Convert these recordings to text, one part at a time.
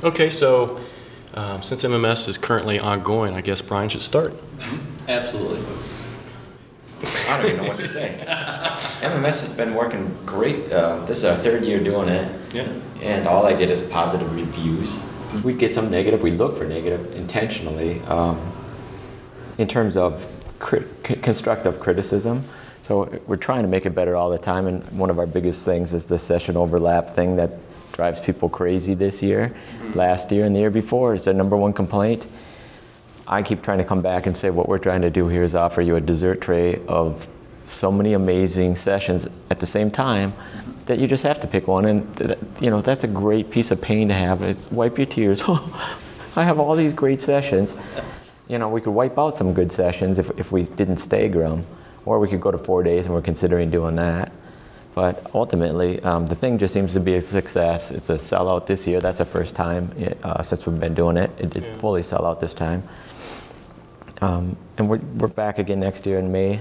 Okay, so since MMS is currently ongoing, I guess Brian should start. Absolutely. I don't even know what to say. MMS has been working great. This is our 3rd year doing it. Yeah. And all I get is positive reviews. We'd get some negative. We look for negative intentionally in terms of constructive criticism. So we're trying to make it better all the time. And one of our biggest things is the session overlap thing that drives people crazy this year. Last year and the year before is their #1 complaint. I keep trying to come back and say what we're trying to do here is offer you a dessert tray of so many amazing sessions at the same time that you just have to pick one. And you know, that's a great piece of pain to have. It's wipe your tears. I have all these great sessions. You know, we could wipe out some good sessions if we didn't stagger them, or we could go to 4 days, and we're considering doing that. But ultimately, the thing just seems to be a success. It's a sellout this year. That's the first time since we've been doing it. It did fully sell out this time. And we're back again next year in May,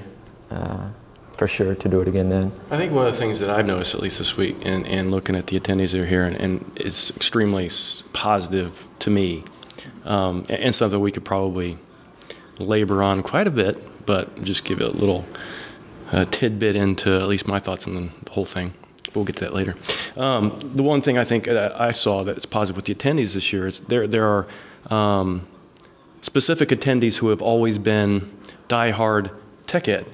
for sure, to do it again then. I think one of the things that I've noticed, at least this week, and looking at the attendees that are here, and it's extremely positive to me, and something we could probably labor on quite a bit, but just give it a little tidbit into at least my thoughts on the whole thing. We'll get to that later. The one thing I think that I saw that's positive with the attendees this year is there are specific attendees who have always been diehard tech ed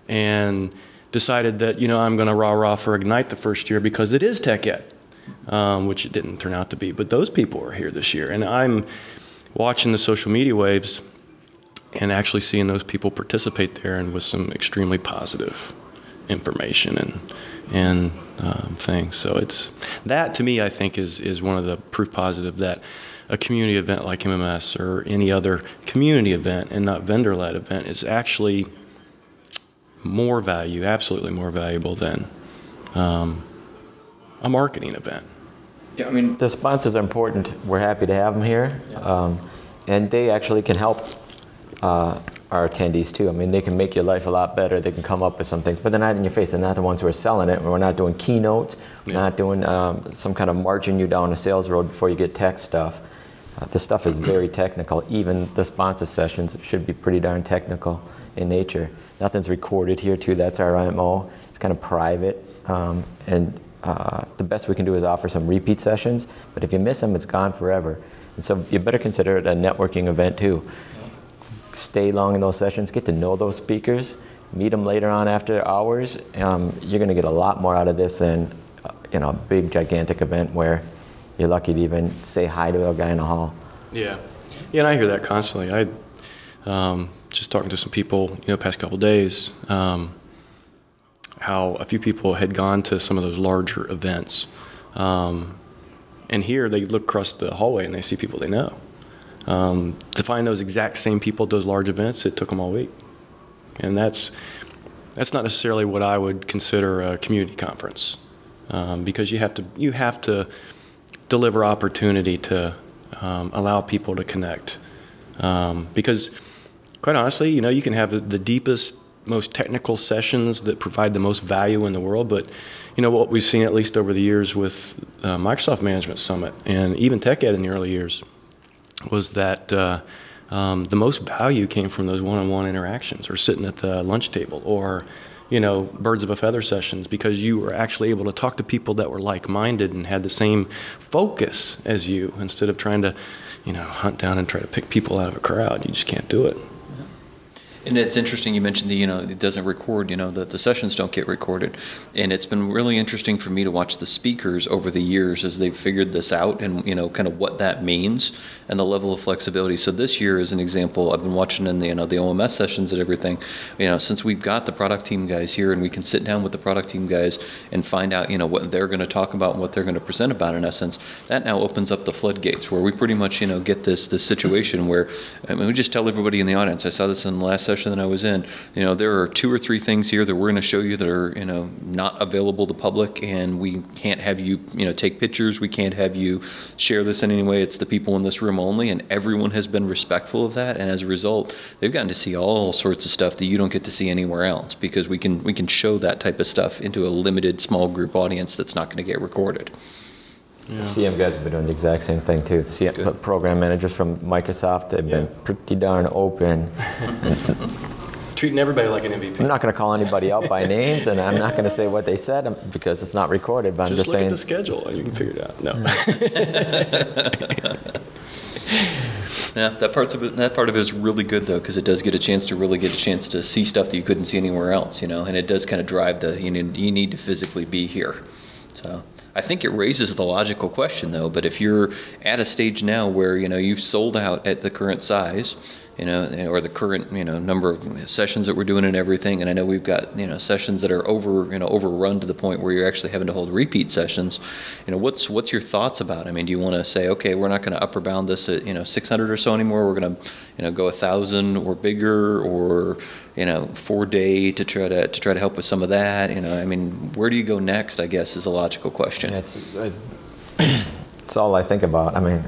and decided that, you know, I'm going to rah-rah for Ignite the first year because it is tech ed, which it didn't turn out to be. But those people are here this year. And I'm watching the social media waves and actually seeing those people participate there and with some extremely positive information and things. So it's that, to me, I think is one of the proof positive that a community event like MMS or any other community event and not vendor-led event is actually more value, absolutely more valuable than a marketing event. Yeah, I mean, the sponsors are important. We're happy to have them here. And they actually can help our attendees too. I mean, they can make your life a lot better. They can come up with some things, but they're not in your face. They're not the ones who are selling it. We're not doing keynotes. We're not doing some kind of marching you down a sales road before you get tech stuff. This stuff is very technical. Even the sponsor sessions should be pretty darn technical in nature. Nothing's recorded here too. That's our MO. It's kind of private. The best we can do is offer some repeat sessions, but if you miss them, it's gone forever. And so you better consider it a networking event too. Stay long in those sessions, get to know those speakers, meet them later on after hours. You're going to get a lot more out of this than a big, gigantic event where you're lucky to even say hi to a guy in the hall. Yeah, and I hear that constantly. I just talking to some people, past couple days, how a few people had gone to some of those larger events, and here they look across the hallway and they see people they know. To find those exact same people at those large events, it took them all week, and that's not necessarily what I would consider a community conference, because you have to deliver opportunity to allow people to connect, because quite honestly, you can have the deepest, most technical sessions that provide the most value in the world, but what we've seen at least over the years with Microsoft Management Summit and even Tech Ed in the early years was that the most value came from those one-on-one interactions, or sitting at the lunch table, or birds of a feather sessions, because you were actually able to talk to people that were like-minded and had the same focus as you, instead of trying to hunt down and try to pick people out of a crowd. You just can't do it. And it's interesting you mentioned it doesn't record, that the sessions don't get recorded. And it's been really interesting for me to watch the speakers over the years as they've figured this out and, kind of what that means and the level of flexibility. So this year, as an example, I've been watching in the, the OMS sessions and everything, since we've got the product team guys here and we can sit down with the product team guys and find out, what they're going to talk about and what they're going to present about, in essence, that now opens up the floodgates where we pretty much, get this situation where, we just tell everybody in the audience, I saw this in the last session that I was in, there are 2 or 3 things here that we're going to show you that are, not available to public, and we can't have you, take pictures. We can't have you share this in any way. It's the people in this room only, and everyone has been respectful of that. And as a result, they've gotten to see all sorts of stuff that you don't get to see anywhere else, because we can show that type of stuff into a limited small group audience that's not going to get recorded. The CM guys have been doing the exact same thing too. The CM program managers from Microsoft have been pretty darn open. Treating everybody like an MVP. I'm not going to call anybody out by names, and I'm not going to say what they said because it's not recorded. But I'm just saying. Just look at the schedule and you can figure it out. No. Yeah, that part of it is really good though, because it does get a chance to see stuff that you couldn't see anywhere else, you know, and it does kind of drive you need to physically be here. So I think it raises the logical question though, but if you're at a stage now where, you know, you've sold out at the current size, you know, or the current, you know, number of sessions that we're doing and everything, and I know we've got, you know, sessions that are overrun to the point where you're actually having to hold repeat sessions, you know, what's your thoughts about it? I mean, do you want to say, okay, we're not going to upper bound this at, you know, 600 or so anymore, we're going to, you know, go 1,000 or bigger, or, you know, 4-day to try to help with some of that, you know, I mean, where do you go next, I guess, is a logical question. It's all I think about. I mean,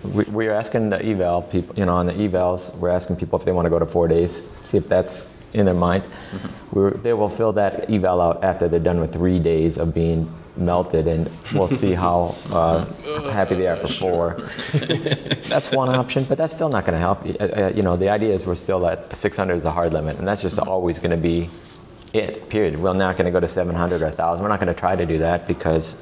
we're asking the eval people, you know, on the evals, we're asking people if they want to go to 4 days, see if that's in their minds. Mm-hmm. They will fill that eval out after they're done with 3 days of being melted, and we'll see how happy they are for 4. That's one option, but that's still not going to help. You know, the idea is we're still at 600 is a hard limit, and that's just always going to be it, period. We're not going to go to 700 or 1,000. We're not going to try to do that because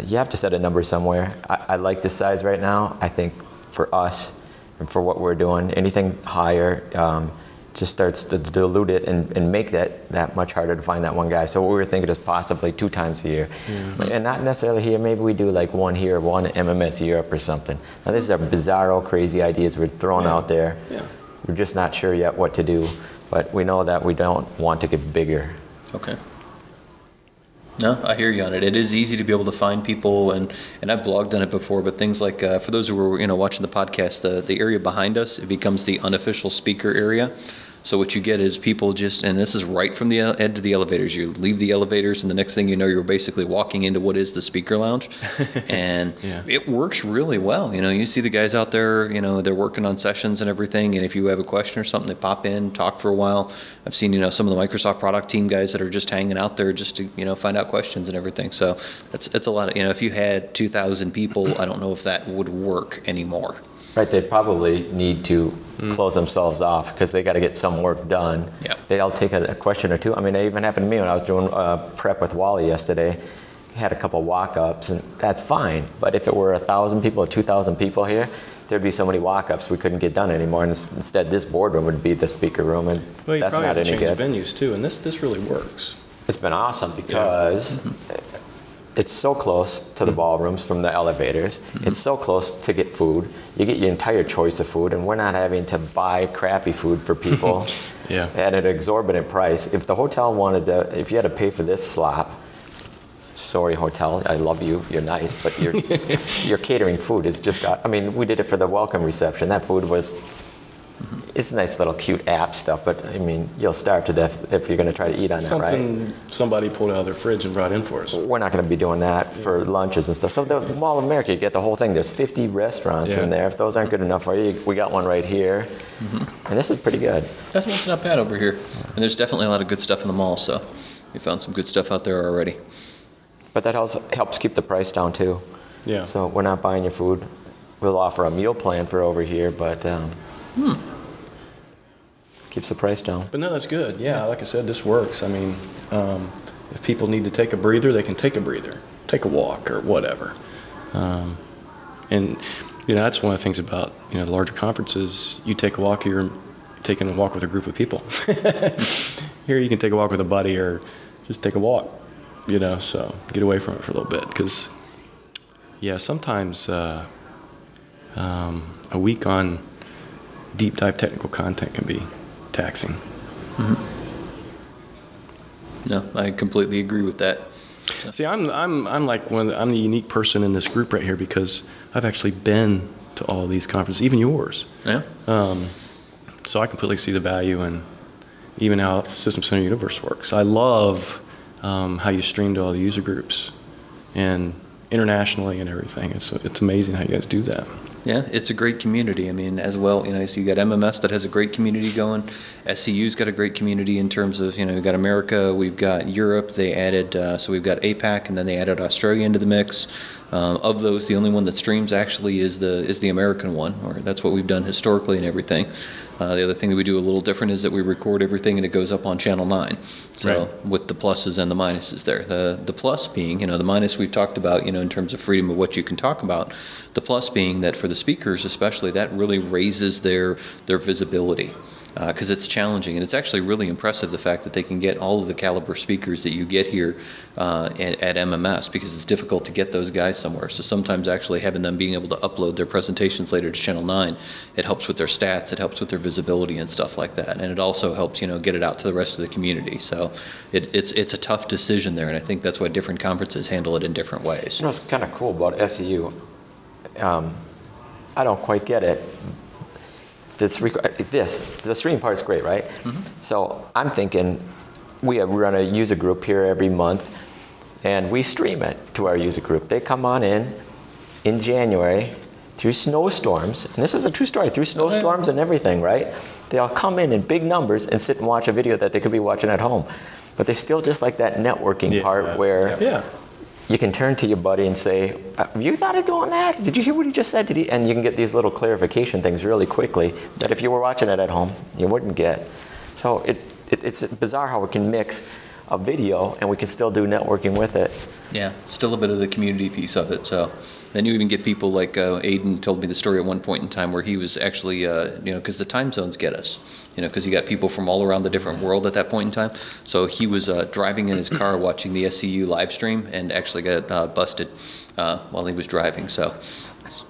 you have to set a number somewhere. I like this size right now. I think for us and for what we're doing, anything higher just starts to dilute it and make that much harder to find that one guy. So what we were thinking is possibly 2 times a year. Mm-hmm. And not necessarily here. Maybe we do like one here, one MMS Europe or something. Now these are bizarro, crazy ideas we're throwing out there. Yeah. We're just not sure yet what to do. But we know that we don't want to get bigger. Okay. No, I hear you on it. It is easy to be able to find people, and I've blogged on it before, but things like, for those who were, you know, watching the podcast, the area behind us, it becomes the unofficial speaker area. So what you get is people just, and this is right from the edge of the elevators. You leave the elevators, and the next thing you know, you're basically walking into what is the speaker lounge. And it works really well. You know, you see the guys out there, you know, they're working on sessions and everything, and if you have a question or something, they pop in, talk for a while. I've seen, you know, some of the Microsoft product team guys that are just hanging out there just to, you know, find out questions and everything. So it's a lot of, you know, if you had 2,000 people, I don't know if that would work anymore. Right, they'd probably need to close themselves off because they got to get some work done. Yep. They'll take a question or two. I mean, it even happened to me when I was doing prep with Wally yesterday. Had a couple walk-ups, and that's fine. But if it were 1,000 people or 2,000 people here, there'd be so many walk-ups we couldn't get done anymore. And instead, this boardroom would be the speaker room, and that's not any good. You probably have to change venues too, and this really works. It's been awesome because it's so close to the ballrooms from the elevators. It's so close to get food. You get your entire choice of food, and we're not having to buy crappy food for people at an exorbitant price. If the hotel wanted to, if you had to pay for this slop, sorry hotel, I love you, you're nice, but your catering food is just got, I mean, we did it for the welcome reception. That food was, it's nice little cute app stuff, but I mean, you'll starve to death if you're going to try to eat on that, right? Something somebody pulled out of their fridge and brought in for us. We're not going to be doing that for lunches and stuff. So the Mall of America, you get the whole thing. There's 50 restaurants in there. If those aren't good enough for you, we got one right here. And this is pretty good. That's not bad over here. And there's definitely a lot of good stuff in the mall, so we found some good stuff out there already. But that also helps keep the price down too. Yeah. So we're not buying your food. We'll offer a meal plan for over here, but keeps the price down. But no, that's good. Yeah, like I said, this works. I mean, if people need to take a breather, they can take a breather, take a walk or whatever. And, you know, that's one of the things about, you know, the larger conferences. You take a walk, you're taking a walk with a group of people. Here you can take a walk with a buddy or just take a walk, you know, so get away from it for a little bit. Because, yeah, sometimes a week on deep dive technical content can be taxing. No, I completely agree with that. See, I'm like I'm the unique person in this group right here because I've actually been to all these conferences, even yours. Yeah. So I completely see the value in even how System Center Universe works. I love how you stream to all the user groups and internationally and everything. It's amazing how you guys do that. Yeah, it's a great community. I mean, as well, so you got MMS that has a great community going. SCU's got a great community in terms of, we've got America, we've got Europe. They added, so we've got APAC, and then they added Australia into the mix. Of those, the only one that streams actually is the American one, or that's what we've done historically and everything. The other thing that we do a little different is that we record everything and it goes up on Channel 9. So right. With the pluses and the minuses there. The plus being, the minus we've talked about, in terms of freedom of what you can talk about. The plus being that for the speakers especially, that really raises their visibility. Because it's challenging, and it's actually really impressive the fact that they can get all of the caliber speakers that you get here at MMS, because it's difficult to get those guys somewhere. So sometimes actually having them being able to upload their presentations later to Channel 9, it helps with their stats, it helps with their visibility and stuff like that, and it also helps get it out to the rest of the community. So it's a tough decision there, and I think that's why different conferences handle it in different ways. What's kind of cool about SEU, I don't quite get it. The stream part is great, right? Mm-hmm. So I'm thinking we run a user group here every month, and we stream it to our user group. They come on in January through snowstorms, and this is a true story, through snowstorms and everything, right? They all come in big numbers and sit and watch a video that they could be watching at home. But they still just like that networking part where you can turn to your buddy and say, you thought of doing that? Did you hear what he just said? And you can get these little clarification things really quickly that if you were watching it at home, you wouldn't get. So it's bizarre how we can mix a video and we can still do networking with it. Yeah, still a bit of the community piece of it. So then you even get people like Aiden told me the story at one point in time where he was actually, because the time zones get us. Because you got people from all around the different world at that point in time. So he was driving in his car watching the SCU live stream and actually got busted while he was driving. So,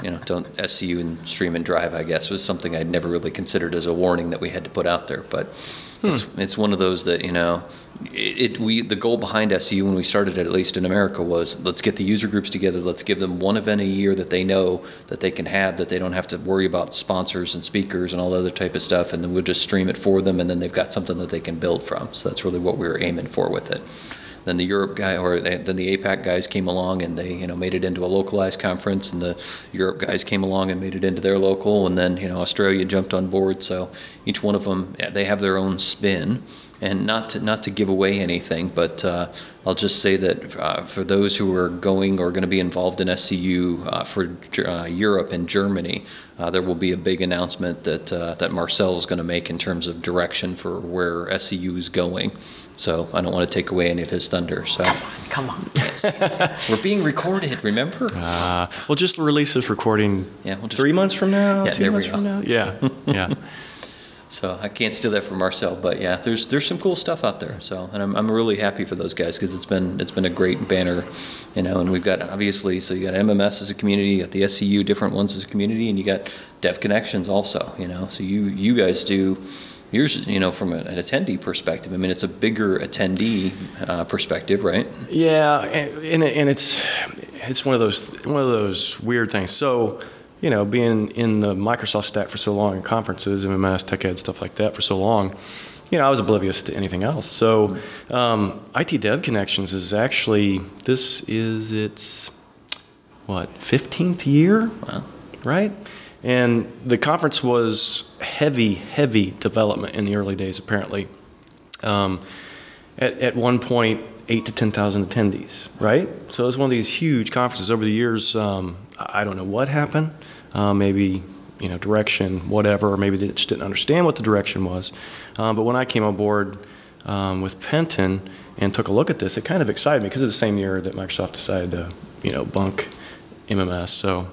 don't SCU and stream and drive, I guess, was something I'd never really considered as a warning that we had to put out there. But it's one of those that, the goal behind SCU when we started it, at least in America, was let's get the user groups together, let's give them one event a year that they know that they can have, that they don't have to worry about sponsors and speakers and all the other type of stuff, and then we'll just stream it for them, and then they've got something that they can build from. So that's really what we were aiming for with it. Then the Europe guy, then the APAC guys came along and they, made it into a localized conference, and the Europe guys came along and made it into their local, and then, Australia jumped on board. So each one of them, they have their own spin. And not to give away anything, but I'll just say that for those who are going or going to be involved in SCU for Europe and Germany, there will be a big announcement that Marcel is going to make in terms of direction for where SCU is going. So I don't want to take away any of his thunder. So come on. We're being recorded, remember? We'll just release this recording 3 months from now, 2 months from now. Yeah. So I can't steal that from Marcel, but yeah, there's some cool stuff out there. So, and I'm really happy for those guys because it's been a great banner, and we've got obviously, so you got MMS as a community, you got the SCU different ones as a community, and you got Dev Connections also, so you guys do yours, from an attendee perspective. I mean, it's a bigger attendee perspective, right? Yeah, and it's one of those weird things. So, being in the Microsoft stack for so long in conferences, MMS, Tech Ed, stuff like that for so long, I was oblivious to anything else. So IT Dev Connections is actually, this is its, 15th year? Wow. Right? And the conference was heavy development in the early days, apparently. At one point, 8,000 to 10,000 attendees, right? So it was one of these huge conferences. Over the years, I don't know what happened. Maybe, direction, whatever, or maybe they just didn't understand what the direction was. But when I came on board with Penton and took a look at this, it kind of excited me because it's the same year that Microsoft decided to, bunk MMS. So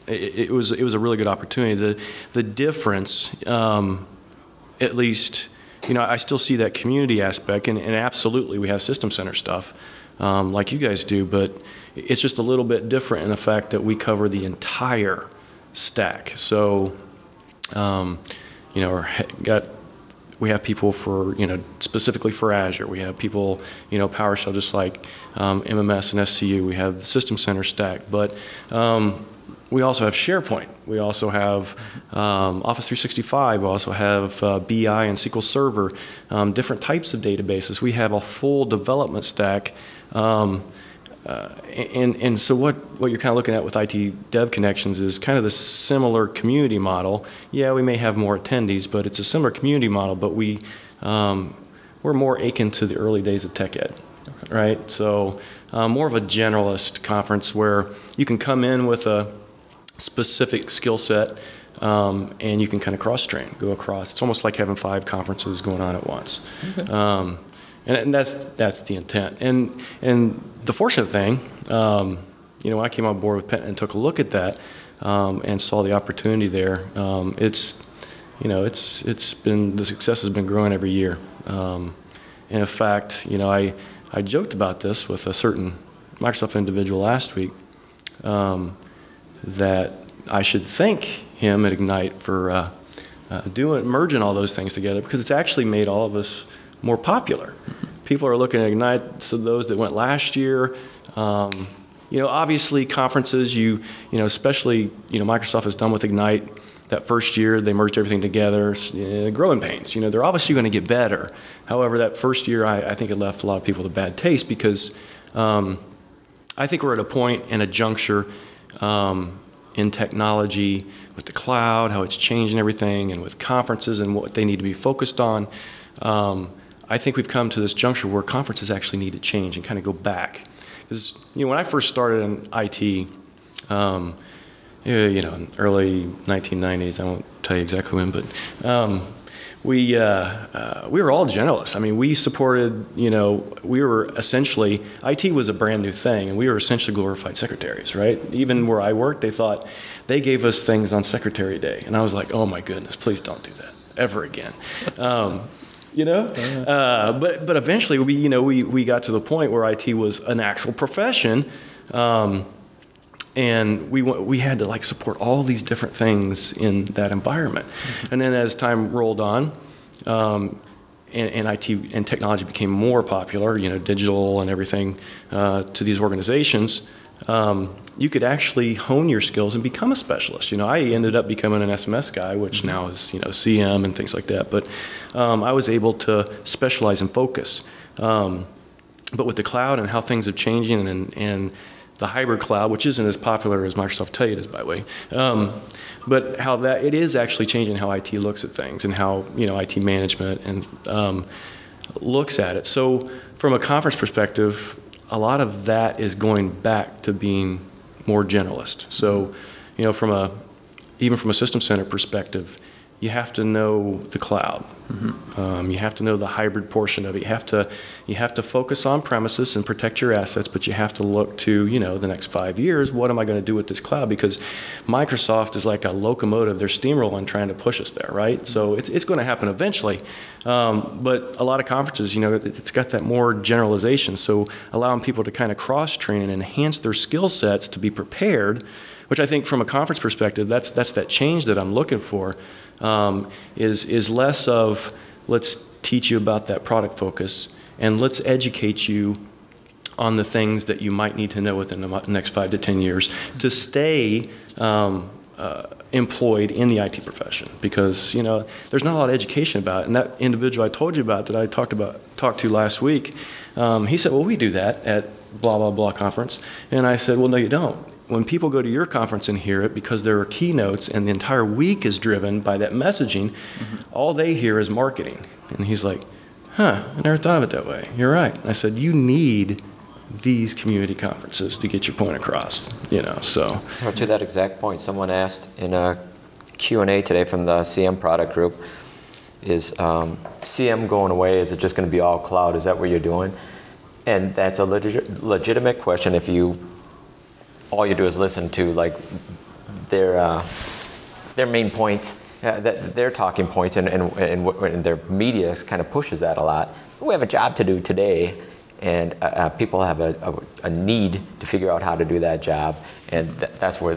it was a really good opportunity. The difference, at least, I still see that community aspect, and absolutely we have System Center stuff like you guys do, but it's just a little bit different in the fact that we cover the entire stack. So, we have people for, specifically for Azure. We have people, PowerShell, just like MMS and SCU. We have the System Center stack, but we also have SharePoint. We also have Office 365. We also have BI and SQL Server, different types of databases. We have a full development stack. and so what you're kind of looking at with IT Dev Connections is kind of the similar community model. Yeah, we may have more attendees, but it's a similar community model, but we're more akin to the early days of tech ed, right? So more of a generalist conference where you can come in with a specific skill set and you can kind of cross-train, go across. It's almost like having 5 conferences going on at once. Okay. And that's the intent. And the fortunate thing, when I came on board with Penton and took a look at that and saw the opportunity there, it's been, the success has been growing every year. And in fact, I joked about this with a certain Microsoft individual last week that I should thank him at Ignite for merging all those things together, because it's actually made all of us more popular. People are looking at Ignite, so those that went last year, obviously conferences, especially, Microsoft has done with Ignite that first year, they merged everything together, growing pains, they're obviously going to get better. However, that first year, I think it left a lot of people with a bad taste, because I think we're at a point and a juncture in technology with the cloud, how it's changing everything, and with conferences and what they need to be focused on. I think we've come to this juncture where conferences actually need to change and kind of go back. Because when I first started in IT, in early 1990s, I won't tell you exactly when, but we were all generalists. I mean, we supported, we were essentially, IT was a brand new thing, and we were essentially glorified secretaries, right? Even where I worked, they gave us things on Secretary Day, and I was like, oh my goodness, please don't do that ever again. But eventually we got to the point where IT was an actual profession, and we had to support all these different things in that environment. And then as time rolled on, and IT and technology became more popular, digital and everything, to these organizations, you could actually hone your skills and become a specialist. I ended up becoming an SMS guy, which now is, CM and things like that. But I was able to specialize and focus. But with the cloud and how things are changing, and the hybrid cloud, which isn't as popular as Microsoft tell you it is, by the way, but how that it is actually changing how IT looks at things, and how IT management and looks at it. So from a conference perspective, a lot of that is going back to being more generalist. So, even from a system center perspective, you have to know the cloud. Mm-hmm. You have to know the hybrid portion of it. You have to focus on premises and protect your assets, but you have to look to the next 5 years. What am I going to do with this cloud? Because Microsoft is like a locomotive. They're steamrolling, trying to push us there, right? So it's going to happen eventually. But a lot of conferences, it's got that more generalization. So allowing people to kind of cross-train and enhance their skill sets to be prepared, which I think from a conference perspective, that's that change that I'm looking for. Is less of let's teach you about that product focus, and let's educate you on the things that you might need to know within the next 5 to 10 years to stay employed in the IT profession, because there's not a lot of education about it. And that individual I told you about that I talked to last week, he said, well, we do that at blah blah blah conference, and I said, well, no, you don't. When people go to your conference and hear it, because there are keynotes and the entire week is driven by that messaging, mm-hmm. all they hear is marketing. And he's like, I never thought of it that way. You're right. I said, you need these community conferences to get your point across, so. Well, to that exact point, someone asked in a Q&A today from the CM product group, is CM going away? Is it just going to be all cloud? Is that what you're doing? And that's a legitimate question if all you do is listen to their main points, their talking points, and their media kind of pushes that a lot. We have a job to do today, and people have a need to figure out how to do that job, and that's where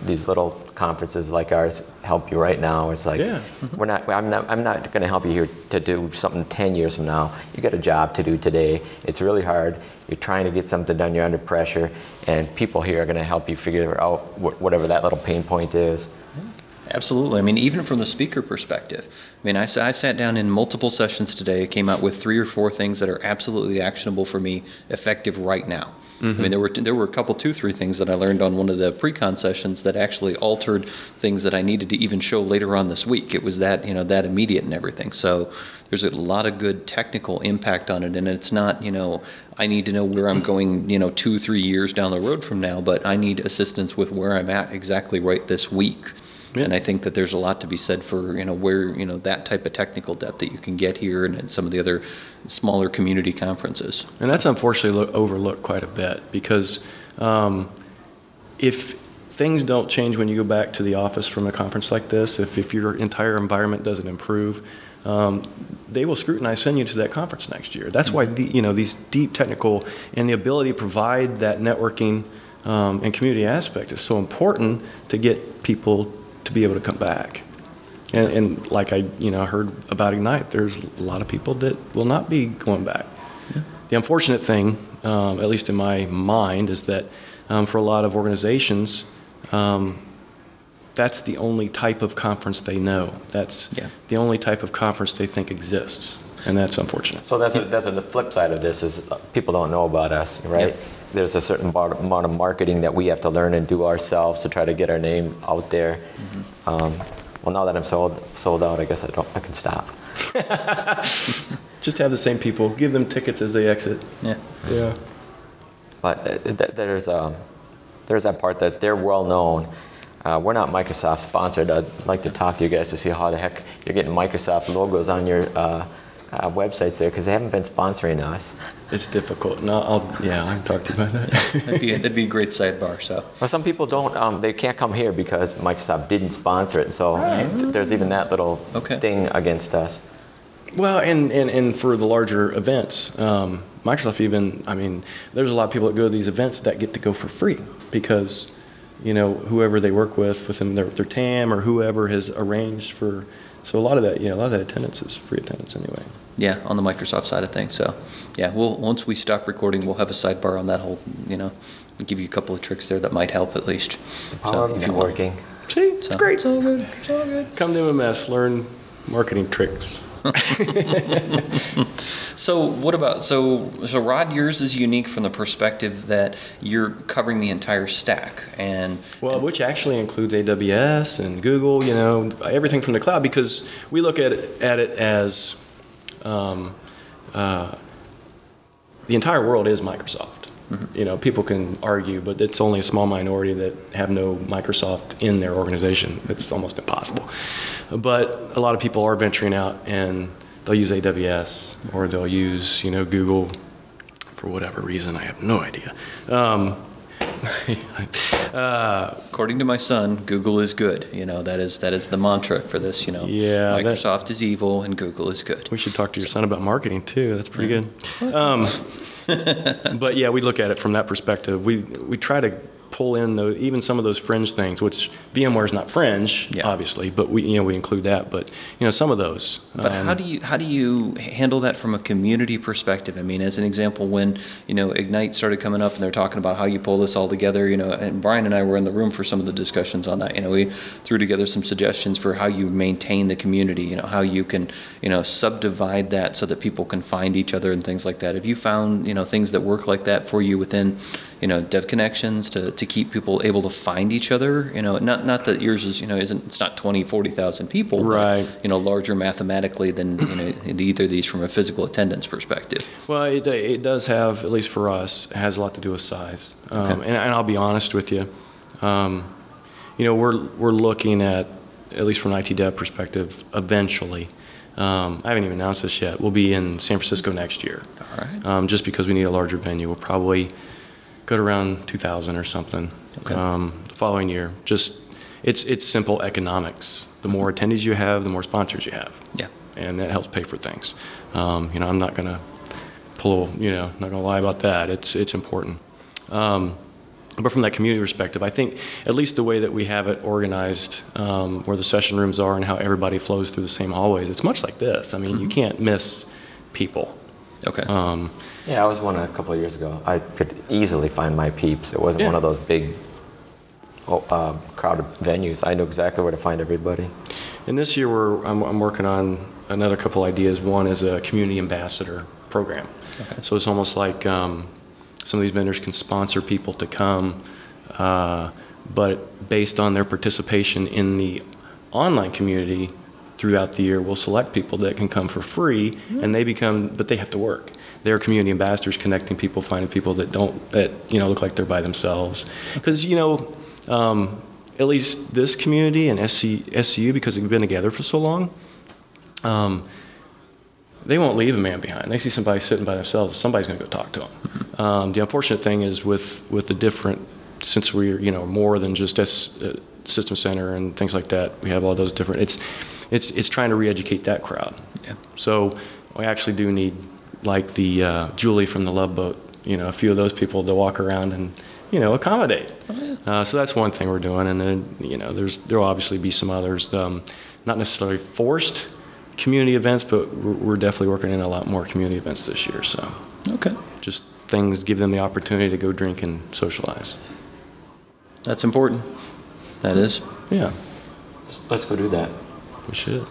these little conferences like ours help you right now. It's like, yeah. I'm not going to help you here to do something 10 years from now. You got a job to do today. It's really hard. You're trying to get something done. You're under pressure, and people here are going to help you figure out whatever that little pain point is. Absolutely. I mean, even from the speaker perspective, I sat down in multiple sessions today, came out with 3 or 4 things that are absolutely actionable for me, effective right now. I mean, there were a couple, 2-3 things that I learned on one of the pre-con sessions that actually altered things that I needed to even show later on this week. It was that, you know, that immediate and everything. So there's a lot of good technical impact on it, and it's not, you know, I need to know where I'm going, you know, 2-3 years down the road from now, but I need assistance with where I'm at exactly right this week. Yeah. And I think that there's a lot to be said for, you know, where, you know, that type of technical depth that you can get here and at some of the other smaller community conferences. And that's unfortunately overlooked quite a bit, because if things don't change when you go back to the office from a conference like this, if your entire environment doesn't improve, they will scrutinize sending you to that conference next year. That's why you know, these deep technical and the ability to provide that networking and community aspect is so important to get people to be able to come back. And like I heard about Ignite, there's a lot of people that will not be going back. Yeah. The unfortunate thing, at least in my mind, is that for a lot of organizations, that's the only type of conference they know. That's the only type of conference they think exists, and that's unfortunate. So that's the flip side of this is people don't know about us, right? Yep. There's a certain amount of marketing that we have to learn and do ourselves to try to get our name out there. Well, now that I'm sold out, I guess I can stop. Just have the same people. Give them tickets as they exit. Yeah. Yeah. But there's that part that they're well known. We're not Microsoft sponsored. I'd like to talk to you guys to see how the heck you're getting Microsoft logos on your websites there, because they haven't been sponsoring us. It's difficult. No, I can talk to you about that. that'd be a great sidebar. So, well, some people don't. They can't come here because Microsoft didn't sponsor it. So there's even that little thing against us. Well, and for the larger events, Microsoft even. I mean, there's a lot of people that go to these events that get to go for free because, you know, whoever they work within their TAM or whoever has arranged for. So a lot of that attendance is free attendance anyway. Yeah, on the Microsoft side of things. So, yeah, once we stop recording, we'll have a sidebar on that whole, you know, give you a couple of tricks there that might help at least. The power of networking. See, it's great. It's all good. It's all good. Come to MMS, learn marketing tricks. So what about, so Rod, yours is unique from the perspective that you're covering the entire stack, which actually includes AWS and Google, you know, everything from the cloud, because we look at it as the entire world is Microsoft. Mm-hmm. You know, people can argue, but it's only a small minority that have no Microsoft in their organization. It's almost impossible. But a lot of people are venturing out and they'll use AWS or they'll use, you know, Google for whatever reason. I have no idea. According to my son, Google is good. You know, that is the mantra for this. You know, Microsoft is evil and Google is good. We should talk to your son about marketing too. That's pretty good. But yeah, we look at it from that perspective. We try to pull in even some of those fringe things, which VMware is not fringe, obviously, but we include that. But you know, some of those. But how do you handle that from a community perspective? I mean, as an example, when you know Ignite started coming up and they're talking about how you pull this all together, you know, and Brian and I were in the room for some of the discussions on that. You know, we threw together some suggestions for how you maintain the community. You know, how you can subdivide that so that people can find each other and things like that. Have you found things that work like that for you within Dev Connections to keep people able to find each other? Not that yours is it's not 40,000 people, right? But, larger mathematically than either of these from a physical attendance perspective. Well, it does have, at least for us, it has a lot to do with size. And I'll be honest with you, we're looking at least from an IT dev perspective, eventually. I haven't even announced this yet. We'll be in San Francisco next year. All right. Just because we need a larger venue. We'll probably go to around 2,000 or something. Okay. The following year. Just it's simple economics. The more attendees you have, the more sponsors you have. Yeah. And that helps pay for things. I'm not gonna not gonna lie about that. It's important. But from that community perspective, I think at least the way that we have it organized, where the session rooms are and how everybody flows through the same hallways, it's much like this. I mean, you can't miss people. Okay. I was one a couple of years ago. I could easily find my peeps. It wasn't one of those big crowded venues. I knew exactly where to find everybody. And this year I'm working on another couple ideas. One is a community ambassador program. Okay. So it's almost like some of these vendors can sponsor people to come, but based on their participation in the online community throughout the year, we'll select people that can come for free, and but they have to work. They're community ambassadors, connecting people, finding people that look like they're by themselves. Because, at least this community and SCU, because we've been together for so long, they won't leave a man behind. They see somebody sitting by themselves, somebody's going to go talk to them. The unfortunate thing is with the different, since we're more than just System Center and things like that, we have all those different. It's trying to re-educate that crowd. Yeah. So we actually do need, like the Julie from the Love Boat, a few of those people to walk around and accommodate. Oh, yeah. So that's one thing we're doing, and then there'll obviously be some others, not necessarily forced community events, but we're definitely working in a lot more community events this year. So okay, just things give them the opportunity to go drink and socialize. That's important. That is. Yeah. Let's go do that. We should.